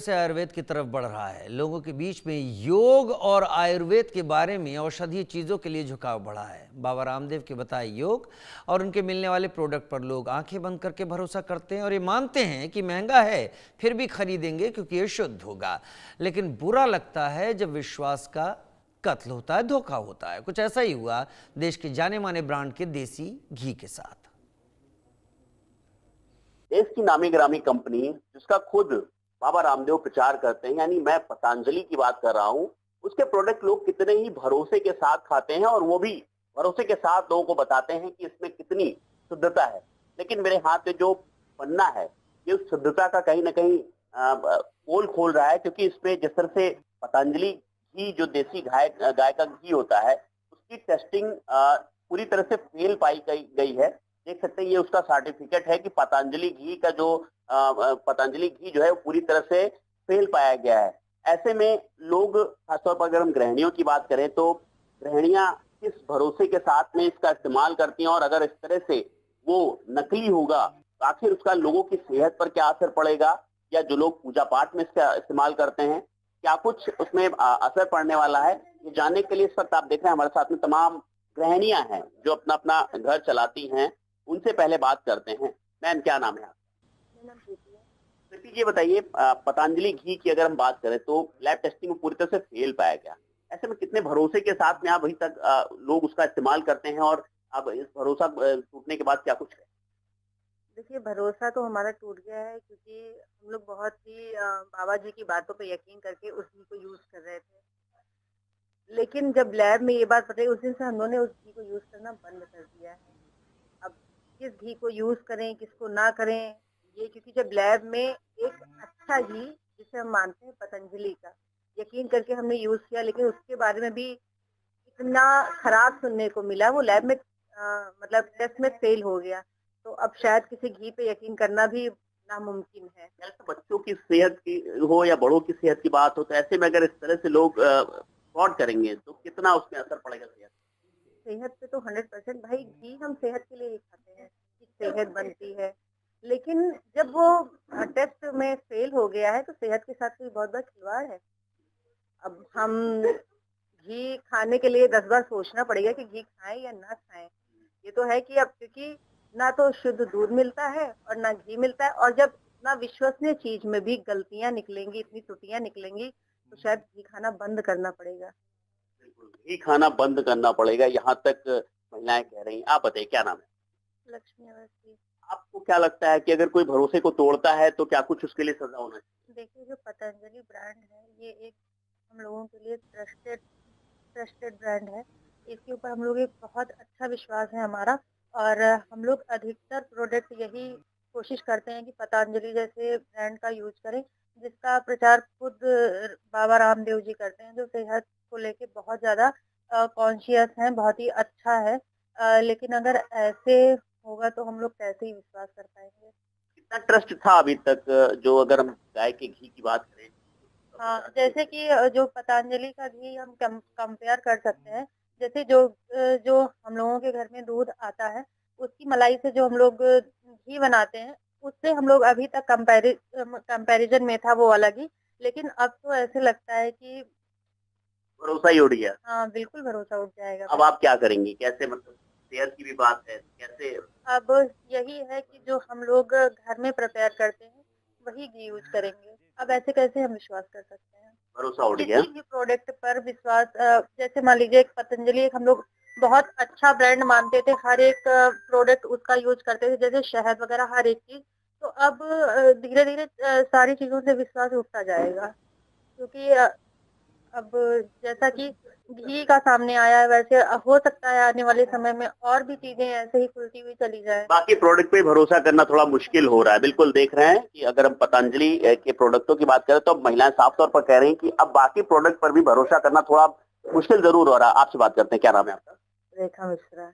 से आयुर्वेद की तरफ बढ़ रहा है। लोगों के बीच में योग और आयुर्वेद के बारे में औषधीय चीज़ों के लिए झुकाव बढ़ा है। बाबा रामदेव के बताए योग और उनके मिलने वाले प्रोडक्ट पर लोग आंखें बंद करके भरोसा करते हैं और ये मानते हैं कि महंगा है फिर भी खरीदेंगे क्योंकि ये शुद्ध होगा। लेकिन बुरा लगता है जब विश्वास का कत्ल होता है, धोखा होता है। कुछ ऐसा ही हुआ देश के जाने माने ब्रांड के देसी घी के साथ। देश की नामी गिरामी कंपनी जिसका खुद बाबा रामदेव प्रचार करते हैं, यानी मैं पतंजलि की बात कर रहा हूं, उसके प्रोडक्ट लोग कितने ही भरोसे के साथ खाते हैं और वो भी भरोसे के साथ लोगों को बताते हैं कि इसमें कितनी शुद्धता है। लेकिन मेरे हाथ में जो पन्ना है ये उस शुद्धता का कहीं ना कहीं पोल खोल रहा है, क्योंकि इसमें जिस तरह से पतंजलि घी, जो देसी गाय गाय का घी होता है, उसकी टेस्टिंग पूरी तरह से फेल पाई गई है। देख सकते हैं ये उसका सर्टिफिकेट है कि पतंजलि घी का जो पतंजलि घी जो है वो पूरी तरह से फेल पाया गया है। ऐसे में लोग, खासतौर पर अगर हम गृहिणियों की बात करें, तो गृहिणियां किस भरोसे के साथ में इसका इस्तेमाल करती हैं, और अगर इस तरह से वो नकली होगा तो आखिर उसका लोगों की सेहत पर क्या असर पड़ेगा, या जो लोग पूजा पाठ में इसका इस्तेमाल करते हैं क्या कुछ उसमें असर पड़ने वाला है। ये जानने के लिए इस वक्त आप देख रहे हैं हमारे साथ में तमाम गृहिणियां हैं जो अपना अपना घर चलाती हैं। उनसे पहले बात करते हैं। मैम, क्या नाम है आपका? प्रीति जी, बताइए, पतंजलि घी की अगर हम बात करें तो लैब टेस्टिंग में पूरी तरह से फेल पाया गया। ऐसे में कितने भरोसे के साथ में आप अभी तक लोग उसका इस्तेमाल करते हैं, और अब इस भरोसा टूटने के बाद क्या कुछ है? देखिए, भरोसा तो हमारा टूट गया है, क्योंकि हम लोग बहुत ही बाबा जी की बातों पे यकीन करके उस घी को यूज़ कर रहे थे। लेकिन जब लैब में ये बात पता चली, उस दिन से हम लोगों ने उस घी को यूज़ करना बंद कर दिया है। अब किस घी को यूज़ करें, किसको ना करें, ये क्योंकि जब लैब में एक अच्छा घी, जिसे हम मानते हैं पतंजलि का, यकीन करके हमने यूज़ किया, लेकिन उसके बारे में भी इतना खराब सुनने को मिला, वो लैब में मतलब टेस्ट में फेल हो गया। तो अब शायद किसी घी पे यकीन करना भी नामुमकिन है। ऐसे बच्चों की सेहत की हो या बड़ों की सेहत की बात हो, तो ऐसे में अगर इस तरह से लोग फ्रॉड करेंगे तो कितना उसमें असर पड़ेगा सेहत? सेहत पे तो 100% भाई, घी हम सेहत के लिए ही खाते हैं कि सेहत बनती है। लेकिन जब वो टेस्ट में फेल हो गया है तो सेहत के साथ भी बहुत बड़ा खिलवाड़ है। अब हम घी खाने के लिए 10 बार सोचना पड़ेगा कि घी खाएं या ना खाएं। ये तो है कि अब क्योंकि ना तो शुद्ध दूध मिलता है और ना घी मिलता है, और जब इतना विश्वसनीय चीज में भी गलतियां निकलेंगी, इतनी त्रुटियां निकलेंगी, तो शायद घी खाना बंद करना पड़ेगा। बिल्कुल, घी खाना बंद करना पड़ेगा, यहाँ तक महिलाएं कह रही हैं। आप बताइए, क्या नाम है? लक्ष्मी अवस्थी। आपको क्या लगता है कि अगर कोई भरोसे को तोड़ता है तो क्या कुछ उसके लिए सजा होना चाहिए? देखिए, जो पतंजलि ब्रांड है, ये एक हम लोगों के लिए ट्रस्टेड ट्रस्टेड ब्रांड है। इसके ऊपर हम लोग एक बहुत अच्छा विश्वास है हमारा, और हम लोग अधिकतर प्रोडक्ट यही कोशिश करते हैं कि पतंजलि जैसे ब्रांड का यूज करें, जिसका प्रचार खुद बाबा रामदेव जी करते हैं, जो सेहत को लेके बहुत ज़्यादा कॉन्शियस हैं, बहुत ही अच्छा है। लेकिन अगर ऐसे होगा तो हम लोग कैसे ही विश्वास कर पाएँगे? कितना ट्रस्ट था अभी तक, जो अगर हम गाय के घी की बात करें? हाँ, जैसे कि जो पतंजलि का घी हम कंपेयर कर सकते हैं। जैसे जो हम लोगों के घर में दूध आता है, उसकी मलाई से जो हम लोग घी बनाते हैं, उससे हम लोग अभी तक कंपैरिजन में था वो वाला घी। लेकिन अब तो ऐसे लगता है कि भरोसा ही उड़ गया। हाँ, बिल्कुल भरोसा उठ जाएगा अब भाई। आप क्या करेंगी? कैसे, मतलब सेहत की भी बात है, कैसे? अब यही है कि जो हम लोग घर में प्रिपेयर करते हैं, वही घी यूज़ करेंगे। अब ऐसे कैसे हम विश्वास कर सकते हैं? भरोसा उड़ गया। किसी भी प्रोडक्ट पर विश्वास, जैसे मान लीजिए एक पतंजलि, एक हम लोग बहुत अच्छा ब्रांड मानते थे, हर एक प्रोडक्ट उसका यूज करते थे, जैसे शहद वगैरह हर एक चीज। तो अब धीरे धीरे सारी चीजों से विश्वास उठता जाएगा, क्योंकि अब जैसा कि घी का सामने आया है, वैसे हो सकता है आने वाले समय में और भी चीजें ऐसे ही खुलती हुई चली जाए। बाकी प्रोडक्ट पे भरोसा करना थोड़ा मुश्किल हो रहा है। बिल्कुल देख रहे हैं कि अगर हम पतंजलि के प्रोडक्टों की बात करें तो अब महिलाएं साफ तौर पर कह रही हैं कि अब बाकी प्रोडक्ट पर भी भरोसा करना थोड़ा मुश्किल जरूर हो रहा है। आपसे बात करते हैं, क्या नाम है आपका? रेखा मिश्रा।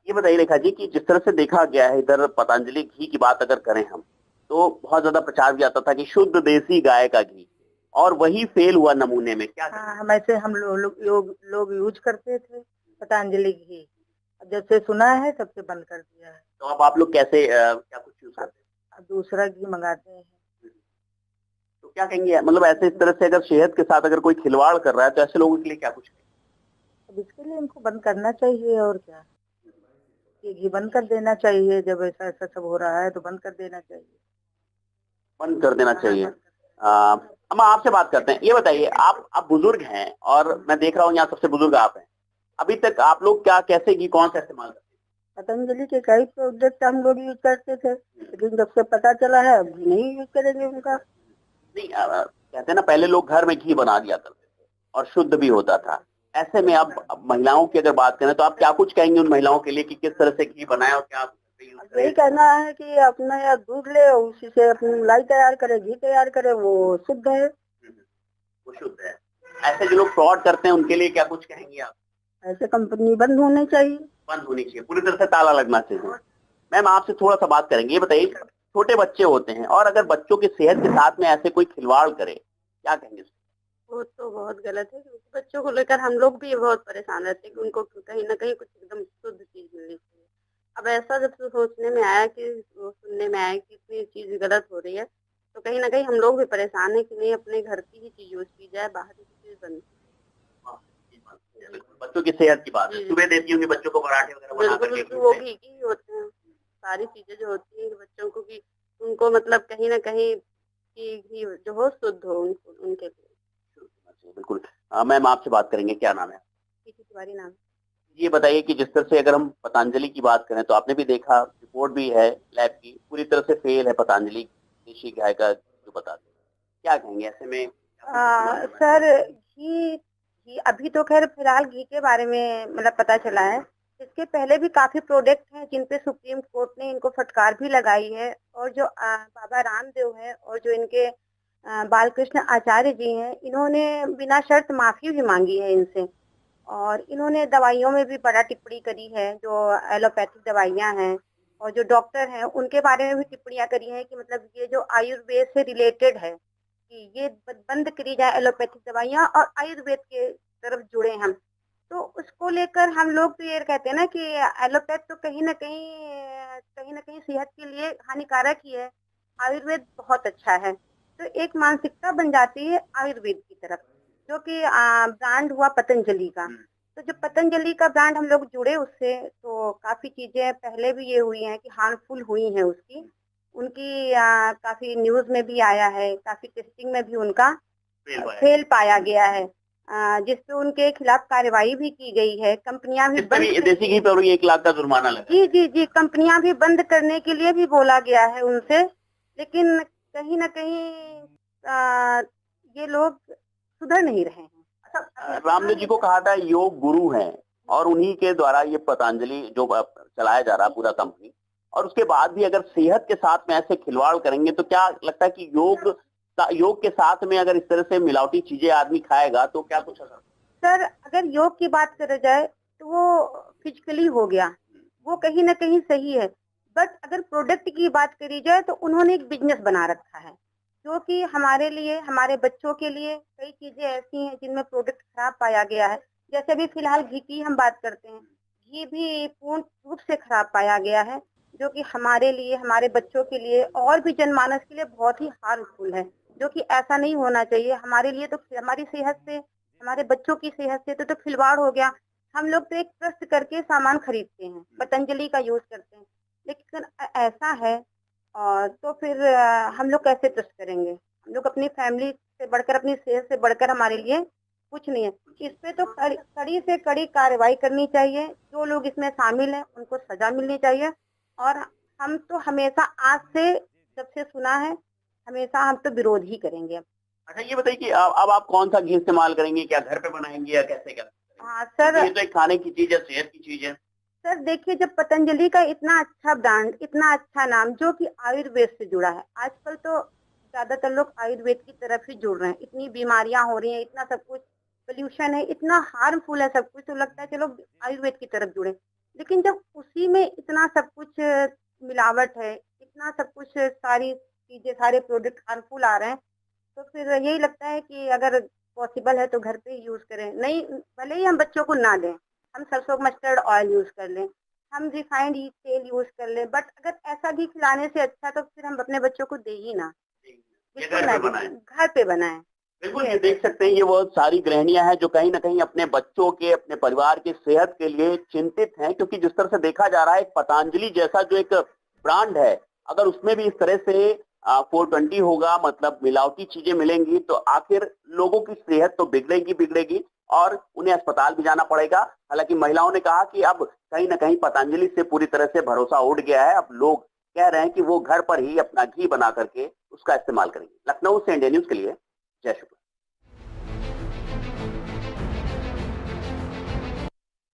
ये बताइए रेखा जी, कि जिस तरह से देखा गया है इधर पतंजलि घी की बात अगर करें हम, तो बहुत ज्यादा प्रचार भी आता था कि शुद्ध देसी गाय का घी, और वही फेल हुआ नमूने में। क्या हाँ, हम लोग यूज करते थे पतंजलि घी। अब जब से सुना है तब से बंद कर दिया है। तो अब आप लोग कैसे क्या कुछ यूज करते अब दूसरा घी मंगाते हैं। हैं? तो क्या कहेंगे, मतलब ऐसे इस तरह से अगर सेहत के साथ अगर कोई खिलवाड़ कर रहा है तो ऐसे लोगों के लिए क्या कुछ अब इसके लिए इनको बंद करना चाहिए, और क्या, ये घी बंद कर देना चाहिए। जब ऐसा ऐसा सब हो रहा है तो बंद कर देना चाहिए। बंद कर देना हाँ, चाहिए? बंद कर। हम आपसे बात करते हैं, ये बताइए, आप बुजुर्ग हैं और मैं देख रहा हूँ यहाँ सबसे बुजुर्ग आप हैं, अभी तक आप लोग क्या, कैसे घी कौन सा इस्तेमाल करते पतंजलि के कई प्रोडक्ट हम लोग यूज करते थे, लेकिन जब से पता चला है अब नहीं यूज करेंगे उनका। हैं? नहीं, कहते हैं ना पहले लोग घर में घी बना दिया करते थे और शुद्ध भी होता था। ऐसे में अब महिलाओं की अगर बात करें तो आप क्या कुछ कहेंगे उन महिलाओं के लिए कि किस तरह से घी बनाए और क्या यूज अब यही करें? कहना है कि अपना या दूध ले, उसी से अपनी मलाई तैयार करे, घी तैयार करे, वो शुद्ध है। वो शुद्ध है। ऐसे जो लोग फ्रॉड करते हैं उनके लिए क्या कुछ कहेंगे आप? ऐसे कंपनी बंद होनी चाहिए। बंद होनी चाहिए, पूरी तरह से ताला लगना चाहिए। मैम आपसे थोड़ा सा बात करेंगे, ये बताइए, छोटे बच्चे होते हैं और अगर बच्चों की सेहत के साथ में ऐसे कोई खिलवाड़ करे, क्या कहेंगे? वो तो बहुत गलत है, क्योंकि बच्चों को लेकर हम लोग भी बहुत परेशान रहते हैं कि उनको कहीं ना कहीं कुछ एकदम शुद्ध चीज मिलनी चाहिए। अब ऐसा जब से सोचने में आया कि वो सुनने में आया कि इतनी चीज गलत हो रही है, तो कहीं ना कहीं हम लोग भी परेशान है कि नहीं, अपने घर की ही चीज यूज की जाए, बाहर की चीज बंद बच्चों की सेहत की बात है, जी। सुबह देती होंगी बच्चों को पराठे वगैरह बना बिल्कुल करके बिल्कुल, वो घी की ही होते हैं। सारी चीजें जो होती हैं बच्चों को कि उनको मतलब कहीं ना कहीं कि घी जो हो शुद्ध हो उनको, उनके लिए। बिल्कुल। मैम आपसे बात करेंगे, क्या नाम है? किसी तिवारी नाम। ये बताइए कि जिस तरह से अगर हम पतंजलि की बात करें तो आपने भी देखा, रिपोर्ट भी है लैब की, पूरी तरह से फेल है पतंजलि देशी गाय का जो बताते हैं, क्या कहेंगे ऐसे में? सर, घी घी अभी तो खैर फिलहाल घी के बारे में मतलब पता चला है। इसके पहले भी काफी प्रोडक्ट हैं जिन पे सुप्रीम कोर्ट ने इनको फटकार भी लगाई है, और जो बाबा रामदेव है और जो इनके बालकृष्ण आचार्य जी हैं, इन्होंने बिना शर्त माफी भी मांगी है इनसे। और इन्होंने दवाइयों में भी बड़ा टिप्पणी करी है, जो एलोपैथिक दवाइयां हैं, और जो डॉक्टर हैं उनके बारे में भी टिप्पणियां करी हैं कि मतलब ये जो आयुर्वेद से रिलेटेड है कि ये बंद करी जाए एलोपैथिक दवाइयां और आयुर्वेद के तरफ जुड़े हम। तो उसको लेकर हम लोग तो ये कहते हैं ना कि एलोपैथ तो कहीं ना कहीं सेहत के लिए हानिकारक ही है, आयुर्वेद बहुत अच्छा है। तो एक मानसिकता बन जाती है आयुर्वेद की तरफ, जो कि ब्रांड हुआ पतंजलि का। तो जब पतंजलि का ब्रांड हम लोग जुड़े उससे, तो काफी चीजें पहले भी ये हुई हैं कि हार्मफुल हुई हैं उसकी, उनकी काफी न्यूज में भी आया है, काफी टेस्टिंग में भी उनका फेल पाया गया है, जिसपे उनके खिलाफ कार्रवाई भी की गई है। कंपनियां भी देसी घी पर 1 लाख का जुर्माना लगा। जी जी जी, कंपनियां भी बंद करने के लिए भी बोला गया है उनसे, लेकिन कहीं ना कहीं ये लोग सुधर नहीं रहे हैं। रामदेव जी को कहा था योग गुरु हैं और उन्हीं के द्वारा ये पतंजलि जो चलाया जा रहा है पूरा कंपनी, और उसके बाद भी अगर सेहत के साथ में ऐसे खिलवाड़ करेंगे तो क्या लगता है कि योग के साथ में अगर इस तरह से मिलावटी चीजें आदमी खाएगा तो क्या कुछ असर? सर, अगर योग की बात करा जाए तो वो फिजिकली हो गया, वो कहीं ना कहीं सही है। बट अगर प्रोडक्ट की बात करी जाए तो उन्होंने एक बिजनेस बना रखा है, जो कि हमारे लिए, हमारे बच्चों के लिए कई चीजें ऐसी हैं जिनमें प्रोडक्ट खराब पाया गया है। जैसे अभी फिलहाल घी की हम बात करते हैं, घी भी पूर्ण रूप से खराब पाया गया है, जो कि हमारे लिए, हमारे बच्चों के लिए और भी जनमानस के लिए बहुत ही हार्मफुल है, जो कि ऐसा नहीं होना चाहिए। हमारे लिए तो, हमारी सेहत से, हमारे बच्चों की सेहत से तो खिलवाड़ हो गया। हम लोग तो एक ट्रस्ट करके सामान खरीदते हैं, पतंजलि का यूज करते हैं, लेकिन ऐसा है और तो फिर हम लोग कैसे ट्रस्ट करेंगे? हम लोग अपनी फैमिली से बढ़कर, अपनी सेहत से बढ़कर हमारे लिए कुछ नहीं है। इस पे तो कड़ी से कड़ी कार्रवाई करनी चाहिए, जो लोग इसमें शामिल हैं उनको सजा मिलनी चाहिए। और हम तो हमेशा, आज से जब से सुना है, हमेशा हम तो विरोध ही करेंगे। अच्छा ये बताइए कि अब आप कौन सा घी इस्तेमाल करेंगे, क्या घर पे बनाएंगे या कैसे क्या? हाँ सर, ये तो एक खाने की चीज है, सेहत की चीज है। सर देखिए, जब पतंजलि का इतना अच्छा ब्रांड, इतना अच्छा नाम, जो कि आयुर्वेद से जुड़ा है, आजकल तो ज्यादातर लोग आयुर्वेद की तरफ ही जुड़ रहे हैं। इतनी बीमारियां हो रही हैं, इतना सब कुछ पोल्यूशन है, इतना हार्मफुल है सब कुछ, तो लगता है चलो आयुर्वेद की तरफ जुड़े। लेकिन जब उसी में इतना सब कुछ मिलावट है, इतना सब कुछ, सारी चीजें, सारे प्रोडक्ट हार्मफुल आ रहे हैं, तो फिर यही लगता है कि अगर पॉसिबल है तो घर पे ही यूज करें। नहीं, भले ही हम बच्चों को ना दें, हम सरसों मस्टर्ड ऑयल यूज कर लें, हम रिफाइंड तेल यूज कर लें, बट अगर ऐसा भी खिलाने से अच्छा तो फिर हम अपने बच्चों को दे ही ना। ये बिल्कुल घर ना पे बनाएं। घर पे बनाएं। बिल्कुल, ये देख सकते हैं, ये वो सारी गृहिणियां हैं जो कहीं ना कहीं अपने बच्चों के, अपने परिवार की सेहत के लिए चिंतित हैं, क्योंकि जिस तरह से देखा जा रहा है, एक पतंजलि जैसा जो एक ब्रांड है, अगर उसमें भी इस तरह से 420 होगा, मतलब मिलावटी चीजें मिलेंगी, तो आखिर लोगों की सेहत तो बिगड़ेगी और उन्हें अस्पताल भी जाना पड़ेगा। हालांकि महिलाओं ने कहा कि अब कहीं ना कहीं पतंजलि से पूरी तरह से भरोसा उठ गया है, अब लोग कह रहे हैं कि वो घर पर ही अपना घी बना करके उसका इस्तेमाल करेंगे। लखनऊ से इंडिया न्यूज के लिए जय शुक्ला।